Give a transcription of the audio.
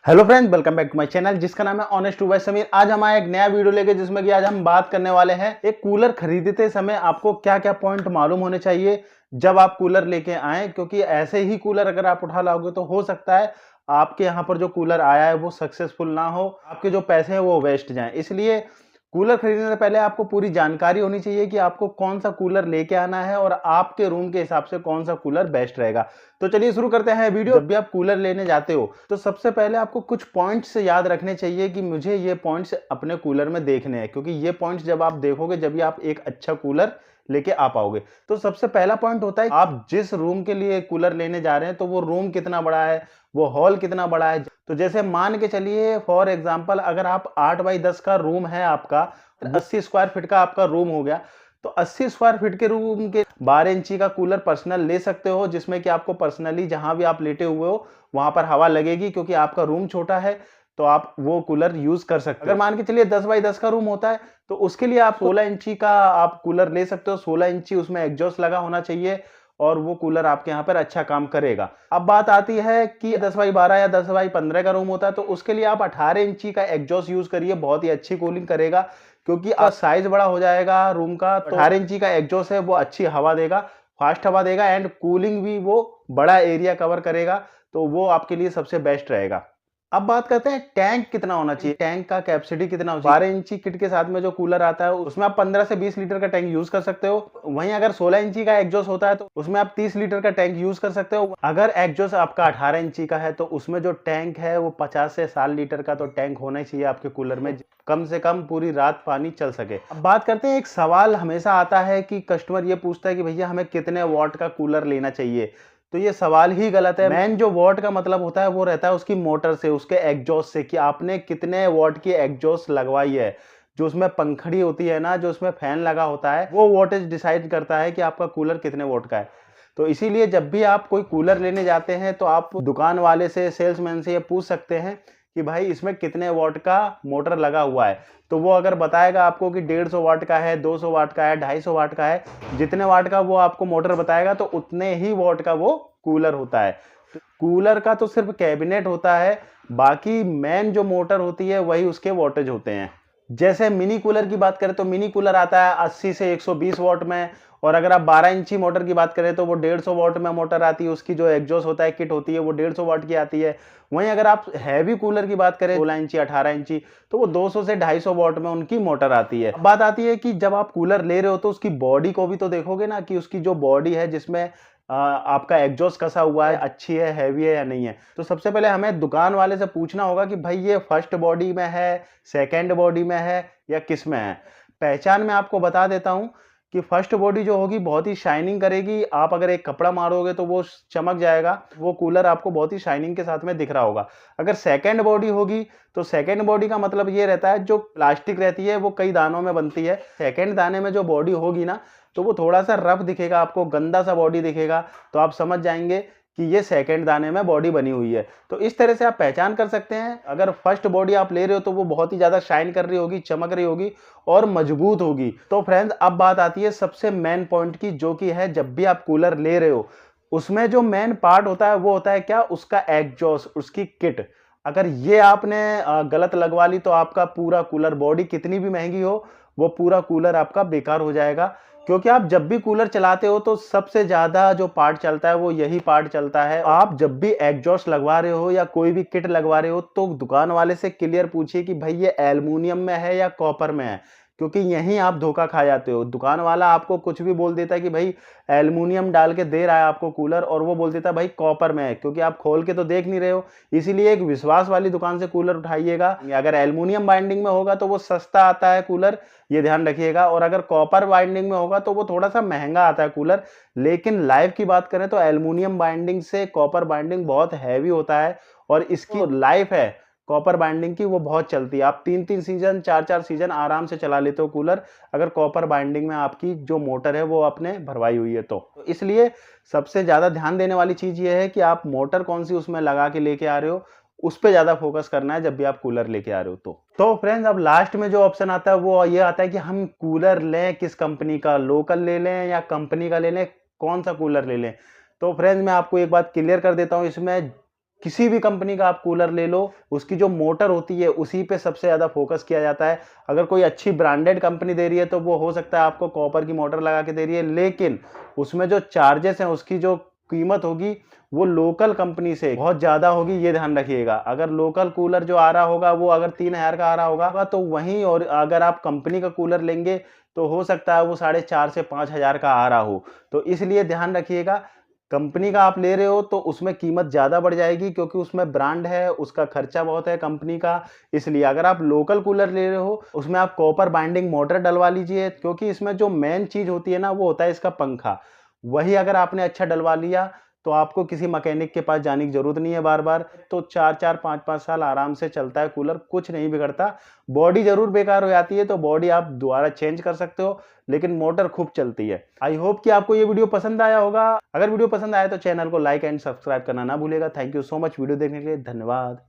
Hello friends, welcome back to my channel जिसका नाम है ऑनेस्ट टू बाय समीर। आज हम आए एक नया वीडियो लेके जिसमें कि आज हम बात करने वाले हैं एक कूलर खरीदते समय आपको क्या क्या पॉइंट मालूम होने चाहिए जब आप कूलर लेके आए, क्योंकि ऐसे ही कूलर अगर आप उठा लाओगे तो हो सकता है आपके यहाँ पर जो कूलर आया है वो सक्सेसफुल ना हो, आपके जो पैसे हैं वो वेस्ट जाएं। इसलिए कूलर खरीदने से पहले आपको पूरी जानकारी होनी चाहिए कि आपको कौन सा कूलर लेके आना है और आपके रूम के हिसाब से कौन सा कूलर बेस्ट रहेगा। तो चलिए शुरू करते हैं वीडियो। जब भी आप कूलर लेने जाते हो तो सबसे पहले आपको कुछ पॉइंट्स याद रखने चाहिए कि मुझे ये पॉइंट्स अपने कूलर में देखने हैं, क्योंकि ये पॉइंट्स जब आप देखोगे जब भी आप एक अच्छा कूलर लेके आ पाओगे। तो सबसे पहला पॉइंट होता है आप जिस रूम के लिए कूलर लेने जा रहे हैं तो वो रूम कितना बड़ा है, वो हॉल कितना बड़ा है। तो जैसे मान के चलिए फॉर एग्जांपल अगर आप 8 बाई 10 का रूम है आपका, 80 स्क्वायर फीट का आपका रूम हो गया, तो 80 स्क्वायर फीट के रूम के 12 इंची का कूलर पर्सनल ले सकते हो, जिसमें कि आपको पर्सनली जहां भी आप लेटे हुए हो वहां पर हवा लगेगी, क्योंकि आपका रूम छोटा है तो आप वो कूलर यूज कर सकते हो। अगर मान के चलिए 10 बाई 10 का रूम होता है तो उसके लिए आप 16 इंची का आप कूलर ले सकते हो। 16 इंची उसमें एग्जॉस्ट लगा होना चाहिए और वो कूलर आपके यहाँ पर अच्छा काम करेगा। अब बात आती है कि 10 बाई 12 या 10 बाई 15 का रूम होता है तो उसके लिए आप 18 इंची का एग्जॉस्ट यूज करिए, बहुत ही अच्छी कूलिंग करेगा, क्योंकि साइज बड़ा हो जाएगा रूम का। तो 18 इंची का एग्जॉस्ट है वो अच्छी हवा देगा, फास्ट हवा देगा एंड कूलिंग भी वो बड़ा एरिया कवर करेगा, तो वो आपके लिए सबसे बेस्ट रहेगा। अब बात करते हैं टैंक कितना होना चाहिए, टैंक का कैपेसिटी कितना होना चाहिए। 12 इंची किट के साथ में जो कूलर आता है उसमें आप 15 से 20 लीटर का टैंक यूज कर सकते हो। वहीं अगर 16 इंची का एग्जॉस्ट होता है तो उसमें आप 30 लीटर का टैंक यूज कर सकते हो। अगर एग्जॉस्ट आपका 18 इंची का है तो उसमें जो टैंक है वो 50 से 60 लीटर का तो टैंक होना ही चाहिए आपके कूलर में, कम से कम पूरी रात पानी चल सके। अब बात करते हैं, एक सवाल हमेशा आता है कि कस्टमर ये पूछता है कि भैया हमें कितने वॉट का कूलर लेना चाहिए। तो ये सवाल ही गलत है। मैन जो वॉट का मतलब होता है वो रहता है उसकी मोटर से, उसके एग्जॉस्ट से, कि आपने कितने वॉट की एग्जॉस्ट लगवाई है। जो उसमें पंखड़ी होती है ना, जो उसमें फैन लगा होता है, वो वोल्टेज डिसाइड करता है कि आपका कूलर कितने वॉट का है। तो इसीलिए जब भी आप कोई कूलर लेने जाते हैं तो आप दुकान वाले से, सेल्समैन से ये पूछ सकते हैं कि भाई इसमें कितने वॉट का मोटर लगा हुआ है। तो वो अगर बताएगा आपको कि 150 वाट का है, 200 वाट का है, 250 वाट का है, जितने वाट का वो आपको मोटर बताएगा तो उतने ही वाट का वो कूलर होता है। तो कूलर का तो सिर्फ कैबिनेट होता है, बाकी मेन जो मोटर होती है वही उसके वोल्टेज होते हैं। जैसे मिनी कूलर की बात करें तो मिनी कूलर आता है 80 से 120 वाट में, और अगर आप 12 इंची मोटर की बात करें तो वो 150 वाट में मोटर आती है, उसकी जो एग्जॉस्ट होता है किट होती है वो 150 वाट की आती है। वहीं अगर आप हैवी कूलर की बात करें 16 इंची 18 इंची तो वो 200 से 250 वाट में उनकी मोटर आती है। अब बात आती है कि जब आप कूलर ले रहे हो तो उसकी बॉडी को भी तो देखोगे ना, कि उसकी जो बॉडी है जिसमें आपका एग्जॉस्ट कसा हुआ है, अच्छी है, हैवी है या नहीं है। तो सबसे पहले हमें दुकान वाले से पूछना होगा कि भाई ये फर्स्ट बॉडी में है, सेकंड बॉडी में है या किस में है। पहचान में आपको बता देता हूं कि फर्स्ट बॉडी जो होगी बहुत ही शाइनिंग करेगी, आप अगर एक कपड़ा मारोगे तो वो चमक जाएगा, वो कूलर आपको बहुत ही शाइनिंग के साथ में दिख रहा होगा। अगर सेकंड बॉडी होगी तो सेकंड बॉडी का मतलब ये रहता है जो प्लास्टिक रहती है वो कई दानों में बनती है। सेकंड दाने में जो बॉडी होगी ना तो वो थोड़ा सा रफ दिखेगा, आपको गंदा सा बॉडी दिखेगा, तो आप समझ जाएंगे कि ये सेकंड दाने में बॉडी बनी हुई है। तो इस तरह से आप पहचान कर सकते हैं। अगर फर्स्ट बॉडी आप ले रहे हो तो वो बहुत ही ज्यादा शाइन कर रही होगी, चमक रही होगी और मजबूत होगी। तो फ्रेंड्स अब बात आती है सबसे मेन पॉइंट की, जो कि है जब भी आप कूलर ले रहे हो उसमें जो मेन पार्ट होता है वो होता है क्या, उसका एग्जॉस्ट, उसकी किट। अगर ये आपने गलत लगवा ली तो आपका पूरा कूलर, बॉडी कितनी भी महंगी हो, वो पूरा कूलर आपका बेकार हो जाएगा। क्योंकि आप जब भी कूलर चलाते हो तो सबसे ज्यादा जो पार्ट चलता है वो यही पार्ट चलता है। आप जब भी एग्जॉस्ट लगवा रहे हो या कोई भी किट लगवा रहे हो तो दुकान वाले से क्लियर पूछिए कि भाई ये एल्युमिनियम में है या कॉपर में है, क्योंकि यहीं आप धोखा खा जाते हो। दुकान वाला आपको कुछ भी बोल देता है कि भाई एल्युमिनियम डाल के दे रहा है आपको कूलर, और वो बोल देता है भाई कॉपर में है, क्योंकि आप खोल के तो देख नहीं रहे हो। इसीलिए एक विश्वास वाली दुकान से कूलर उठाइएगा। अगर एल्युमिनियम बाइंडिंग में होगा तो वो सस्ता आता है कूलर, ये ध्यान रखिएगा, और अगर कॉपर बाइंडिंग में होगा तो वो थोड़ा सा महंगा आता है कूलर। लेकिन लाइफ की बात करें तो एल्युमिनियम बाइंडिंग से कॉपर बाइंडिंग बहुत हैवी होता है, और इसकी लाइफ है कॉपर बाइंडिंग की वो बहुत चलती है। आप 3-3 सीजन, 4-4 सीजन आराम से चला लेते हो कूलर, अगर कॉपर बाइंडिंग में आपकी जो मोटर है वो आपने भरवाई हुई है तो इसलिए सबसे ज्यादा ध्यान देने वाली चीज ये है कि आप मोटर कौन सी उसमें लगा के लेके आ रहे हो, उस पे ज्यादा फोकस करना है जब भी आप कूलर लेके आ रहे हो। तो फ्रेंड्स अब लास्ट में जो ऑप्शन आता है वो ये आता है कि हम कूलर लें किस कंपनी का, लोकल ले लें या कंपनी का ले लें, कौन सा कूलर ले लें। तो फ्रेंड्स मैं आपको एक बात क्लियर कर देता हूं, इसमें किसी भी कंपनी का आप कूलर ले लो, उसकी जो मोटर होती है उसी पे सबसे ज़्यादा फोकस किया जाता है। अगर कोई अच्छी ब्रांडेड कंपनी दे रही है तो वो हो सकता है आपको कॉपर की मोटर लगा के दे रही है, लेकिन उसमें जो चार्जेस हैं, उसकी जो कीमत होगी वो लोकल कंपनी से बहुत ज़्यादा होगी, ये ध्यान रखिएगा। अगर लोकल कूलर जो आ रहा होगा वो अगर 3000 का आ रहा होगा तो वहीं, और अगर आप कंपनी का कूलर लेंगे तो हो सकता है वो 4,500 से 5,000 का आ रहा हो। तो इसलिए ध्यान रखिएगा, कंपनी का आप ले रहे हो तो उसमें कीमत ज़्यादा बढ़ जाएगी, क्योंकि उसमें ब्रांड है, उसका खर्चा बहुत है कंपनी का। इसलिए अगर आप लोकल कूलर ले रहे हो उसमें आप कॉपर बाइंडिंग मोटर डलवा लीजिए, क्योंकि इसमें जो मेन चीज़ होती है ना वो होता है इसका पंखा। वही अगर आपने अच्छा डलवा लिया तो आपको किसी मैकेनिक के पास जाने की ज़रूरत नहीं है बार-बार। तो 4-4 5-5 साल आराम से चलता है कूलर, कुछ नहीं बिगड़ता। बॉडी ज़रूर बेकार हो जाती है तो बॉडी आप दोबारा चेंज कर सकते हो, लेकिन मोटर खूब चलती है। आई होप कि आपको ये वीडियो पसंद आया होगा। अगर वीडियो पसंद आया तो चैनल को लाइक एंड सब्सक्राइब करना ना भूलिएगा। Thank you so much video देखने के लिए। धन्यवाद।